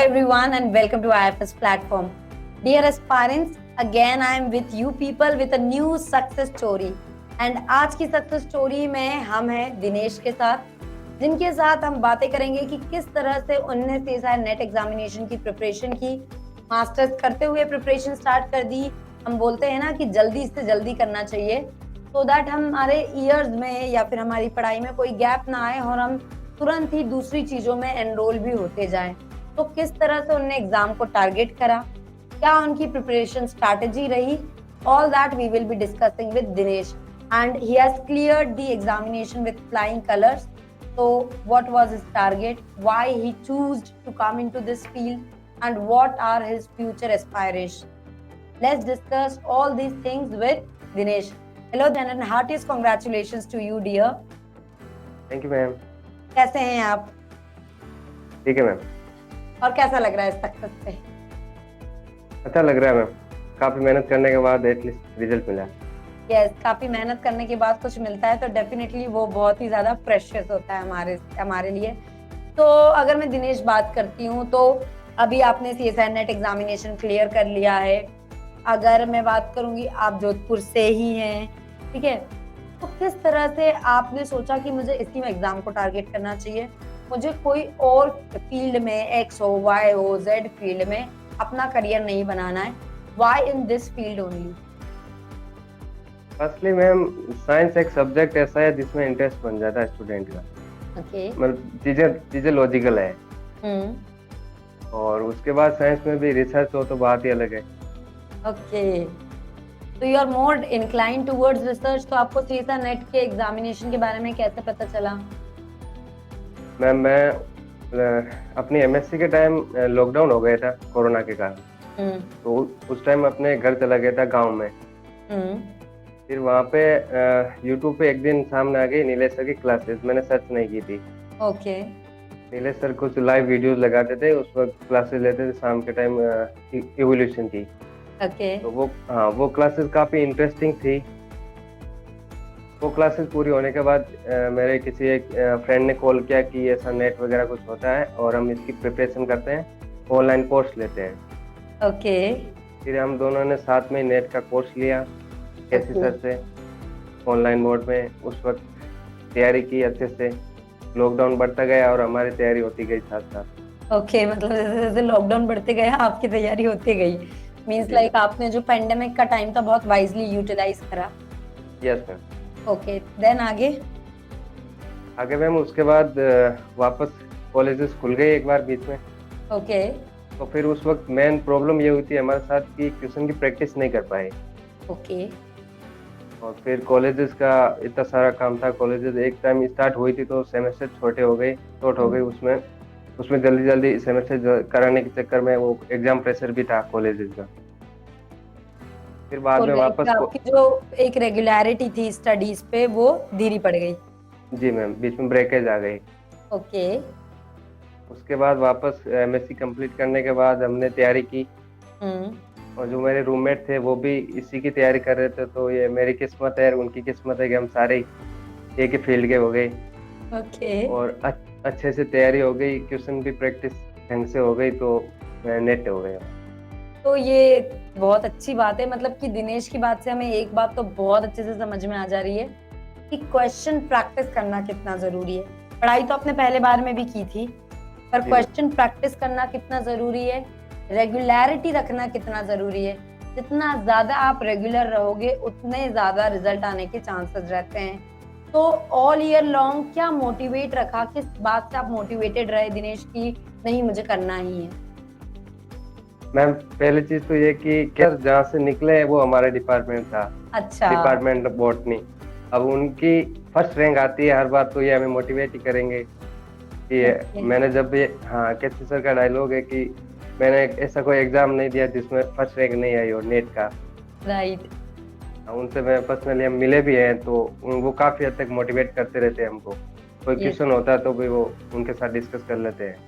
everyone and welcome to IFS platform. Dear aspirants, again I am with you people with a new success story. And आज की success story में हम हैं दिनेश के साथ, जिनके साथ हम बातें करेंगे कि किस तरह से उनने सीएसआई नेट एग्जामिनेशन की प्रिपरेशन की, मास्टर्स करते हुए प्रिपरेशन स्टार्ट कर दी। हम बोलते हैं ना कि जल्दी से जल्दी करना चाहिए so दैट हमारे ईयर्स में या फिर हमारी पढ़ाई में कोई गैप ना आए और हम तुरंत ही दूसरी चीजों में एनरोल भी होते जाएं। तो किस तरह से उन्होंने एग्जाम को टारगेट करा, क्या उनकी प्रिपरेशन स्ट्रैटेजी रही, all that we will be discussing with Dinesh and he has cleared the examination with flying colors. So what was his target, why he chose to come into this field, and what are his future aspirations? Let's discuss all these things with Dinesh. Hello then and heartiest congratulations to you dear. Thank you ma'am. कैसे हैं आप? ठीक है ma'am. और कैसा लग रहा है सक्सेस पे? अच्छा लग रहा है मैम, काफी मेहनत करने के बाद एटलीस्ट रिजल्ट मिला। यस, काफी मेहनत करने के बाद कुछ मिलता है तो डेफिनेटली वो बहुत ही ज्यादा प्रेशियस होता है हमारे लिए। तो अगर मैं दिनेश बात करती हूँ तो अभी आपने सीएसआई नेट एग्जामिनेशन क्लियर कर लिया है। अगर मैं बात करूंगी, आप जोधपुर से ही हैं, ठीक है, तो किस तरह से आपने सोचा कि मुझे इसी में एग्जाम को टारगेट करना चाहिए, मुझे कोई और फील्ड में एक्स हो वाई हो जेड फील्ड में अपना करियर नहीं बनाना है, why in this field only? Firstly ma'am, science एक सब्जेक्ट ऐसा है जिसमें इंटरेस्ट बन जाता है स्टूडेंट का। ओके। मतलब चीजें लॉजिकल है। और उसके बाद साइंस में भी रिसर्च हो तो बात ही अलग है। ओके, तो you are more incline towards research. तो आपको सीएसआई नेट के एग्जामिनेशन के बारे में कैसे पता चला? मैम मैं अपनी एमएससी के टाइम लॉकडाउन हो गया था कोरोना के कारण, तो उस टाइम अपने घर चला गया था गाँव में। फिर वहाँ पे यूट्यूब पे एक दिन सामने आ गई नीलेश सर की क्लासेस, मैंने सर्च नहीं की थी। ओके। नीलेश सर कुछ लाइव वीडियोस लगाते थे, उस वक्त क्लासेस लेते थे शाम के टाइम इवोल्यूशन की। ओके। तो वो क्लासेस काफी इंटरेस्टिंग थी। वो क्लासेस पूरी होने के बाद मेरे किसी एक फ्रेंड ने कॉल किया कि ऐसा नेट वगैरह कुछ होता है और हम इसकी प्रिपरेशन करते हैं, ऑनलाइन कोर्स लेते हैं। ओके। फिर हम दोनों ने साथ में नेट का कोर्स लिया कैसी सर से, ऑनलाइन मोड में। उस वक्त तैयारी की अच्छे से, लॉकडाउन बढ़ता गया और हमारी तैयारी होती गई साथ साथ। ओके, मतलब जैसे जैसे लॉकडाउन बढ़ते गया आपकी तैयारी होती गई। मींस लाइक आपने जो पेंडेमिक का टाइम था बहुत वाइजली यूटिलाइज करा। Yes ma'am. ओके, देन आगे मैम उसके बाद वापस कॉलेजेस खुल गए एक बार बीच में। ओके। तो फिर उस वक्त मेन प्रॉब्लम ये हुई थी हमारे साथ कि क्वेश्चन की प्रैक्टिस नहीं कर पाए। ओके। और फिर कॉलेजेस का इतना सारा काम था, कॉलेजेस एक टाइम स्टार्ट हुई थी तो सेमेस्टर छोटे हो गए, शॉर्ट हो गए। उसमें जल्दी सेमेस्टर कराने के चक्कर में वो एग्जाम प्रेशर भी था कॉलेजेस का। फिर बाद में वापस आपकी जो एक रेगुलरिटी थी स्टडीज पे वो धीरे पड़ गई। जी मैम, बीच में ब्रेकेज आ गई। ओके। उसके बाद वापस एमएससी कंप्लीट करने के बाद हमने तैयारी की। और जो मेरे रूममेट थे वो भी इसी की तैयारी कर रहे थे, तो ये मेरी किस्मत है, उनकी किस्मत है कि हम सारे एक ही फील्ड के हो गए। ओके। और अच्छे से तैयारी हो गई, क्वेश्चन भी प्रैक्टिस ढंग से हो गई, तो नेट हो गया। तो ये बहुत अच्छी बात है। मतलब कि दिनेश की बात से हमें एक बात तो बहुत अच्छे से समझ में आ जा रही है कि क्वेश्चन प्रैक्टिस करना कितना जरूरी है। पढ़ाई तो आपने पहले बार में भी की थी, पर क्वेश्चन प्रैक्टिस करना कितना जरूरी है, रेगुलरिटी रखना कितना जरूरी है। जितना ज्यादा आप रेगुलर रहोगे उतने ज्यादा रिजल्ट आने के चांसेस रहते हैं। तो ऑल ईयर लॉन्ग क्या मोटिवेट रखा, किस बात से आप मोटिवेटेड रहे दिनेश की नहीं मुझे करना ही है? मैम पहली चीज तो ये कि जहाँ से निकले वो हमारा डिपार्टमेंट था। अच्छा। Department botany. अब उनकी फर्स्ट रैंक आती है हर बार, तो ये हमें मोटिवेट ही करेंगे कि मैंने जब ये कैसी सर का डायलॉग है कि मैंने ऐसा कोई एग्जाम नहीं दिया जिसमें फर्स्ट रैंक नहीं आई हो नेट का। राइट। उनसे मैं पर्सनली हम मिले भी हैं, तो वो काफी हद तक मोटिवेट करते रहते हैं हमको। कोई क्वेश्चन होता है तो भी वो उनके साथ डिस्कस कर लेते हैं।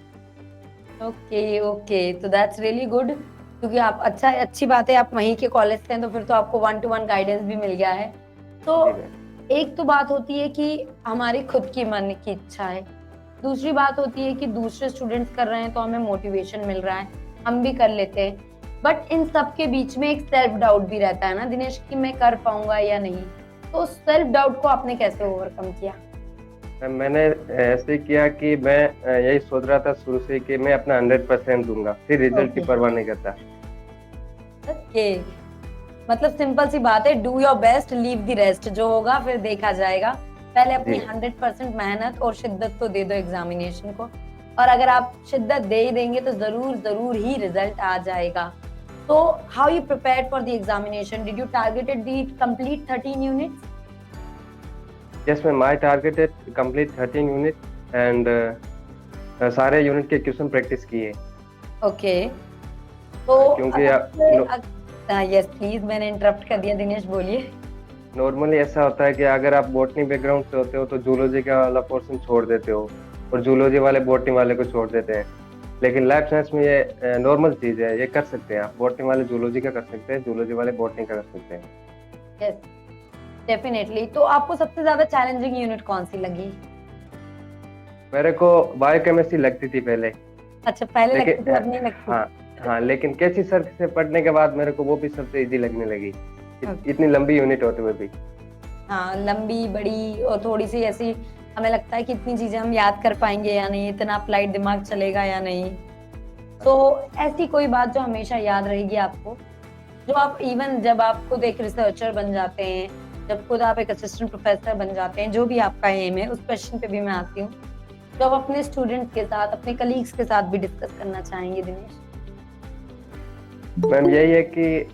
ओके ओके, तो दैट्स रियली गुड, क्योंकि आप अच्छी बात है आप वहीं के कॉलेज से हैं तो फिर तो आपको 1-to-1 गाइडेंस भी मिल गया है। तो एक तो बात होती है कि हमारी खुद की मन की इच्छा है, दूसरी बात होती है कि दूसरे स्टूडेंट्स कर रहे हैं तो हमें मोटिवेशन मिल रहा है, हम भी कर लेते हैं। बट इन सब के बीच में एक सेल्फ डाउट भी रहता है ना दिनेश, कि मैं कर पाऊंगा या नहीं। तो सेल्फ डाउट को आपने कैसे ओवरकम किया? मैंने ऐसे किया कि मैं यही सोच रहा था शुरू से कि मैं अपना 100% दूंगा, फिर रिजल्ट की ओके। परवाह नहीं करता। ओके, मतलब सिंपल सी बात है, do your best leave the rest, जो होगा फिर देखा जाएगा। पहले अपनी जी 100% मेहनत और शिद्दत तो दे दो एग्जामिनेशन को, और अगर आप शिद्दत दे ही देंगे तो जरूर जरूर ही रिजल्ट आ जाएगा। तो how you prepared for the examination? Did you targeted the complete 13 units? Yes ma'am, my target है कंप्लीट 13 यूनिट एंड सारे यूनिट के क्वेश्चन प्रैक्टिस किए। ओके, तो क्योंकि यस प्लीज, मैंने इंटरप्ट कर दिया, दिनेश बोलिए। नॉर्मली ऐसा होता है कि अगर आप बॉटनी बैकग्राउंड से होते हो तो जूलॉजी का वाला पोर्शन छोड़ देते हो, और जूलॉजी वाले बॉटनी वाले को छोड़ देते हैं। लेकिन लाइफ साइंस में ये नॉर्मल चीज है, ये कर सकते हैं आप। बॉटनी वाले जूलॉजी का कर सकते हैं, जूलॉजी वाले बॉटनी का कर सकते हैं। Yes definitely. तो आपको सबसे ज्यादा चैलेंजिंग यूनिट कौन सी लगी? मेरे को बायोकेमिस्ट्री लगती थी पहले, अच्छा, पहले लगती लेकिन थी, अब नहीं लगती? हाँ हाँ, लेकिन कैसी सर से पढ़ने के बाद मेरे को वो भी सबसे इजी लगने लगी। Okay. इतनी लंबी यूनिट होते हुए भी। हाँ, लंबी बड़ी और थोड़ी सी ऐसी, हमें लगता है कि इतनी चीजें हम याद कर पाएंगे या नहीं, इतना अप्लाइड दिमाग चलेगा या नहीं। तो ऐसी कोई बात जो हमेशा याद रहेगी आपको, जो आप इवन जब आप खुद एक रिसर्चर बन जाते हैं, जब खुद आप एक असिस्टेंट प्रोफेसर बन जाते हैं, जो भी आपका एम है, उस क्वेश्चन पे भी मैं आती हूँ, जो आप अपने स्टूडेंट्स के साथ, अपने कलीग्स के साथ भी डिस्कस करना चाहेंगे दिनेश? मैम यही है कि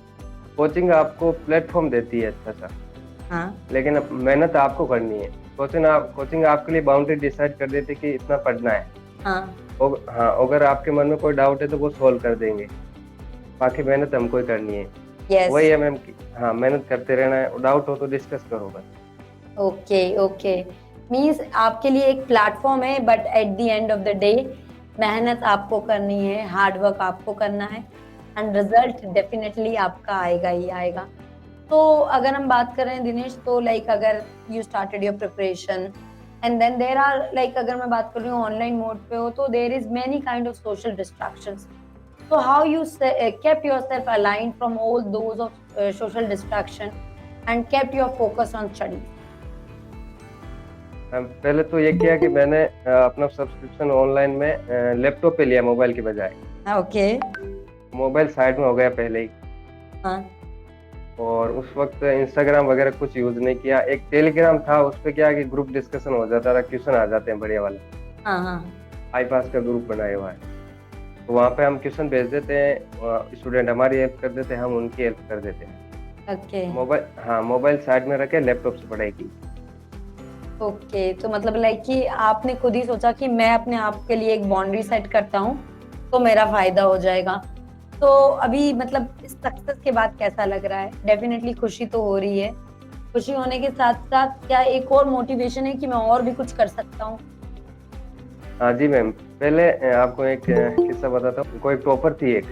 कोचिंग आपको प्लेटफॉर्म देती है अच्छा सा, हाँ लेकिन मेहनत आपको करनी है। कोचिंग आपके लिए बाउंड्री डिसाइड कर देती है कि इतना पढ़ना है। हाँ हाँ, अगर आपके मन में कोई डाउट है तो वो सॉल्व कर देंगे, बाकी मेहनत हमको ही करनी है। यस। वही है मैम, हाँ मेहनत करते रहना है, डाउट हो तो डिस्कस करो बस। ओके ओके, मीन्स आपके लिए एक प्लेटफॉर्म है, but at the end of the day मेहनत आपको करनी है, हार्ड वर्क आपको करना है, एंड रिजल्ट डेफिनेटली आपका आएगा ही आएगा। तो अगर हम बात करें दिनेश, तो लाइक अगर you started your preparation and then there are, like अगर मैं बात कर रही हूँ ऑनलाइन मोड पे हो, तो there is many kind of social distractions. So how you kept yourself aligned from all those of social distraction and kept your focus on study? पहले तो ये किया कि मैंने अपना सब्सक्रिप्शन ऑनलाइन में लैपटॉप पे लिया मोबाइल की बजाय। ओके। मोबाइल साइड में हो गया पहले ही। हाँ और उस वक्त इंस्टाग्राम वगैरह कुछ यूज नहीं किया। एक टेलीग्राम था, उस पे क्या कि ग्रुप डिस्कशन हो जाता था, क्वेश्चन आ जाते हैं बढ़िया वाले। हाँ हाँ आई पास का ग्रुप बनाया हुआ है, तो वहाँ पे हम क्वेश्चन भेज देते हैं, स्टूडेंट हमारी हेल्प कर देते हैं, हम उनकी हेल्प कर देते हैं। ओके मोबाइल साइड में रखे, लैपटॉप से पढ़ाई की। ओके, तो मतलब लाइक कि आपने खुद ही सोचा कि मैं अपने आप के लिए एक बाउंड्री सेट करता हूँ तो मेरा फायदा हो जाएगा। तो अभी मतलब इस सक्सेस के बाद कैसा लग रहा है? डेफिनेटली खुशी तो हो रही है, खुशी होने के साथ साथ क्या एक और मोटिवेशन है कि मैं और भी कुछ कर सकता हूँ? हाँ जी मैम, पहले आपको एक किस्सा बताता हूँ। कोई टॉपर थी एक,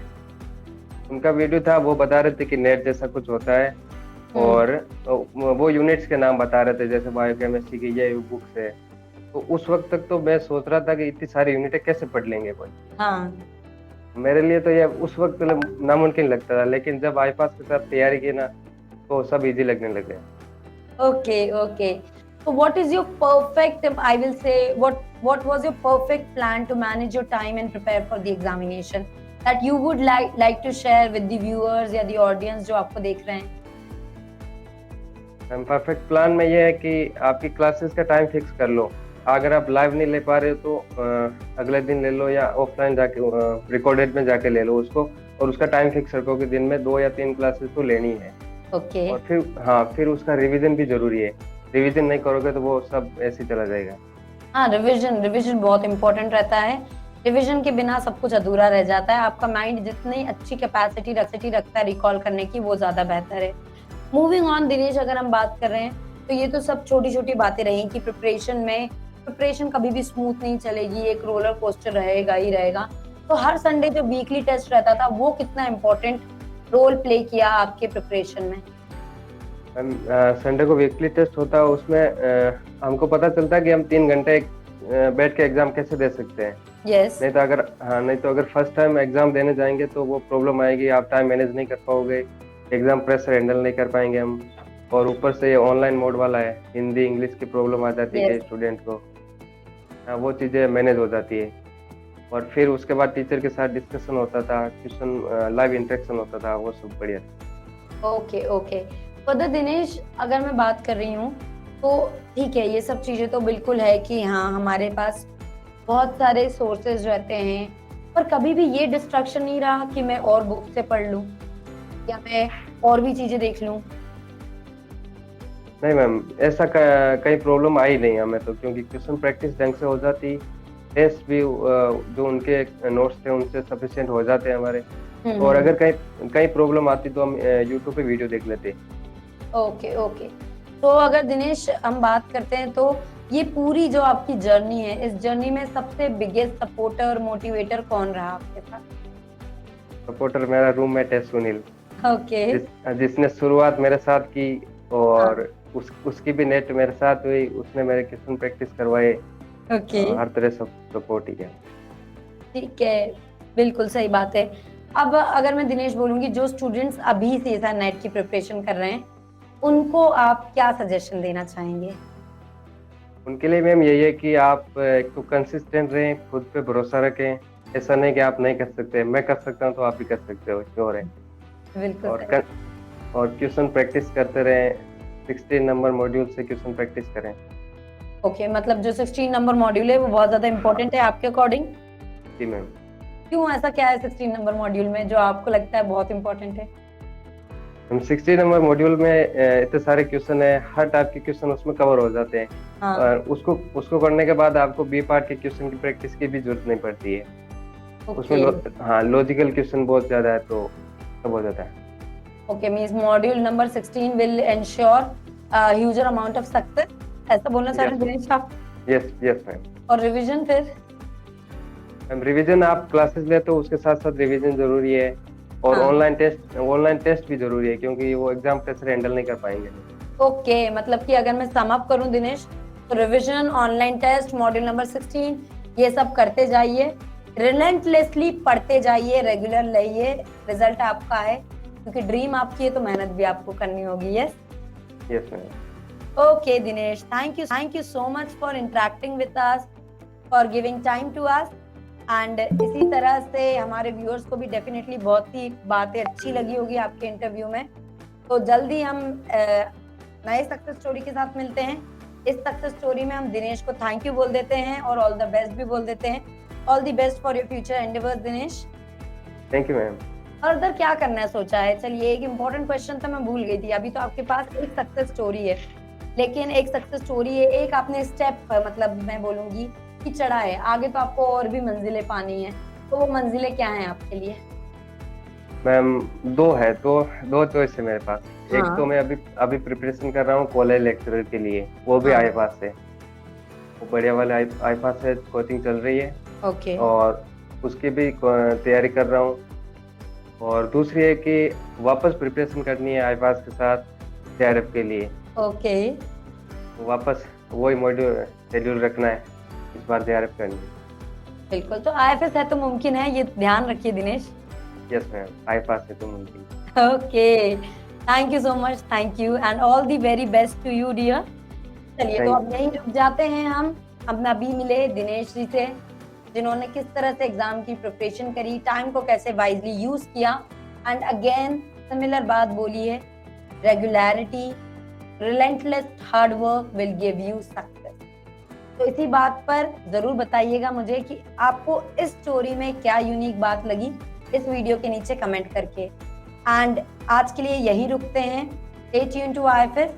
उनका वीडियो था, वो बता रहे थे कि नेट जैसा कुछ होता है, और वो यूनिट्स के नाम बता रहे थे, जैसे बायोकेमिस्ट्री की ये बुक्स है। तो उस वक्त तक तो मैं सोच रहा था कि इतनी सारी यूनिटें कैसे पढ़ लेंगे कोई। हाँ मेरे लिए तो ये उस वक्त नामुमकिन लगता था, लेकिन जब आई पास के साथ तैयारी की ना, तो सब इजी लगने लगे। okay okay, so what is your perfect, I will say, what was your perfect plan to manage your time and prepare for the examination that you would like to share with the viewers या the audience जो आपको देख रहे हैं? Perfect plan में ये है कि आपकी क्लासेस का टाइम फिक्स कर लो। अगर आप लाइव नहीं ले पा रहे हो तो अगले दिन ले लो, या ऑफलाइन जाके रिकॉर्डेड में जाके ले लो उसको, और उसका टाइम फिक्स रखो कि दिन में 2 या 3 क्लासेस तो लेनी है। ओके। और फिर उसका रिवीजन भी जरूरी है। रिवीजन नहीं करोगे तो वो सब ऐसे ही चला जाएगा। हाँ, रिवीजन बहुत इंपॉर्टेंट रहता है। रिवीजन के बिना सब कुछ अधूरा रह जाता है। आपका माइंड जितनी अच्छी कैपेसिटी रखता है रिकॉल करने की, वो ज्यादा बेहतर है। मूविंग ऑन दिनेश, अगर हम बात कर रहे हैं तो ये तो सब छोटी छोटी बातें रही कि प्रिपरेशन कभी भी स्मूथ नहीं चलेगी, एक रोलर कोस्टर रहेगा ही रहेगा। तो हर संडे जो वीकली टेस्ट रहता था, वो कितना इम्पोर्टेंट रोल प्ले किया आपके प्रिपरेशन में? संडे को वीकली टेस्ट होता है, उसमें हमको पता चलता है कि हम 3 घंटे बैठ के एग्जाम कैसे दे सकते हैं। यस, नहीं तो अगर फर्स्ट टाइम एग्जाम देने जाएंगे तो वो प्रॉब्लम आएगी, आप टाइम मैनेज नहीं कर पाओगे, एग्जाम प्रेशर हैंडल नहीं कर पाएंगे हम। और ऊपर से ये ऑनलाइन मोड वाला है, हिंदी इंग्लिश की प्रॉब्लम आ जाती है यस। कई स्टूडेंट को। हाँ, वो चीजें मैनेज हो जाती है। और फिर उसके बाद टीचर के साथ डिस्कशन होता था, ट्यूशन लाइव इंटरेक्शन होता था, वो सब बढ़िया था। Okay, okay. फर्दर दिनेश, अगर मैं बात कर रही हूँ तो ठीक है, ये सब चीजें तो बिल्कुल है कि हाँ, हमारे पास बहुत सारे सोर्सेज रहते हैं, पर कभी भी ये डिस्ट्रैक्शन नहीं रहा कि मैं और बुक से पढ़ लूं या मैं और भी चीजें देख लूं। नहीं मैम, ऐसा कहीं प्रॉब्लम आई नहीं हमें तो, क्योंकि क्वेश्चन प्रैक्टिस ढंग से हो जाती, टेस्ट भी जो उनके नोट्स थे उनसे सफिशिएंट हो जाते हैं हमारे। और अगर कहीं कहीं प्रॉब्लम आती तो हम यूट्यूब पे वीडियो देख लेते। Okay, okay. तो अगर दिनेश हम बात करते हैं तो ये पूरी जो आपकी जर्नी है, इस जर्नी में सबसे बिगेस्ट सपोर्टर मोटिवेटर कौन रहा आपके साथ? सपोर्टर मेरा रूममेट है सुनील, ओके। जिसने शुरुआत मेरे साथ की, और उसकी भी नेट मेरे साथ हुई, उसने मेरे क्वेश्चन प्रैक्टिस करवाए। ओके, हर तरह से सपोर्ट ही है। ठीक है, बिल्कुल सही बात है। अब अगर मैं दिनेश बोलूंगी, जो स्टूडेंट्स अभी से नेट की प्रिपरेशन कर रहे हैं, उनको आप क्या सजेशन देना चाहेंगे? उनके लिए मैम यही है कि आप एक तो कंसिस्टेंट रहें, खुद पे भरोसा रखें। ऐसा नहीं कि आप नहीं कर सकते, मैं कर सकता हूँ तो आप भी कर सकते हो, श्योर है। बिल्कुल और सही। और क्वेश्चन प्रैक्टिस करते रहें, 16 नंबर मॉड्यूल से क्वेश्चन प्रैक्टिस करें। ओके, मतलब जो 16 नंबर मॉड्यूल है वो बहुत ज्यादा इंपॉर्टेंट है आपके अकॉर्डिंग? जी मैम। क्यों, ऐसा क्या है 16 नंबर मॉड्यूल में जो आपको लगता है बहुत इंपॉर्टेंट है? हम 16 नंबर मॉड्यूल में इतने सारे क्वेश्चन है, हर टाइप के क्वेश्चन उसमें कवर हो जाते हैं। हाँ। और उसको करने के बाद आपको बी पार्ट के क्वेश्चन की प्रैक्टिस की भी जरूरत नहीं पड़ती है। उसमें हाँ, लॉजिकल क्वेश्चन बहुत ज्यादा है तो सब हो जाता है। Okay, means module number 16 will ensure huger amount of success, ऐसा बोलना चाह रहे हैं दिनेश आप? Yes yes ma'am. और रिवीजन फिर? मैम रिवीजन आप क्लासेस ले तो उसके साथ साथ रिवीजन जरूरी है। और हाँ। ऑनलाइन टेस्ट भी जरूरी है, क्योंकि वो एग्जाम प्रेशर हैंडल नहीं कर पाएंगे। ओके, मतलब कि अगर मैं सम अप करूं दिनेश, तो revision, online test, module number 16, ये सब करते जाइए, रिलेंटलेसली पढ़ते जाइए, रेगुलर लाइए, रिजल्ट आपका है, क्योंकि ड्रीम आपकी है तो मेहनत भी आपको करनी होगी। Yes yes ma'am. Okay Dinesh, thank you so much for interacting with us, for giving time to us. And इसी तरह से हमारे व्यूअर्स को भी डेफिनेटली बहुत सी बातें अच्छी लगी होगी आपके इंटरव्यू में। तो जल्दी हम नए सक्सेस स्टोरी के साथ मिलते हैं। इस सक्सेस स्टोरी में हम दिनेश को थैंक यू बोल देते हैं और ऑल द बेस्ट भी बोल देते हैं। All the best for your future endeavours Dinesh. Thank you ma'am. Further क्या करना है सोचा है? चलिए, एक इम्पोर्टेंट क्वेश्चन था, मैं भूल गई थी। अभी तो आपके पास एक सक्सेस स्टोरी है, लेकिन एक सक्सेस स्टोरी है, एक आपने स्टेप मतलब मैं बोलूंगी कि चढ़ा है, आगे तो आपको और भी मंजिलें पानी है, तो वो मंजिलें क्या हैं आपके लिए? मैम दो चॉइस है मेरे पास। हाँ। एक तो मैं अभी प्रिपरेशन कर रहा हूँ कॉलेज लेक्चरर के लिए, वो भी हाँ। आईपास से, वो बढ़िया वाले आईपास से कोचिंग चल रही है। ओके। और उसकी भी तैयारी कर रहा हूँ। और दूसरी है कि वापस प्रिपरेशन करनी है आईपास के साथ जेआरएफ के लिए। ओके, वापस वही मॉड्यूल शेड्यूल रखना है, इस बार जेआरएफ करनी है। बिल्कुल। तो आईएफएस है तो मुमकिन है, ये ध्यान रखिए दिनेश। यस मैम, आईपास से तो मुमकिन। Okay, thank you so much, thank you and all the very best to you dear. चलिए, तो अब यहीं रुक जाते हैं हम अभी मिले दिनेश जी से, जिन्होंने किस तरह से एग्जाम की प्रिपरेशन करी, टाइम को कैसे वाइजली यूज किया, एंड अगेन सिमिलर बात बोली है, regularity, relentless hard work will give you success. तो इसी बात पर जरूर बताइएगा मुझे कि आपको इस स्टोरी में क्या यूनिक बात लगी, इस वीडियो के नीचे कमेंट करके। एंड आज के लिए यही रुकते हैं। Stay tuned to IFS.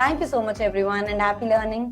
Thank you so much everyone and happy learning.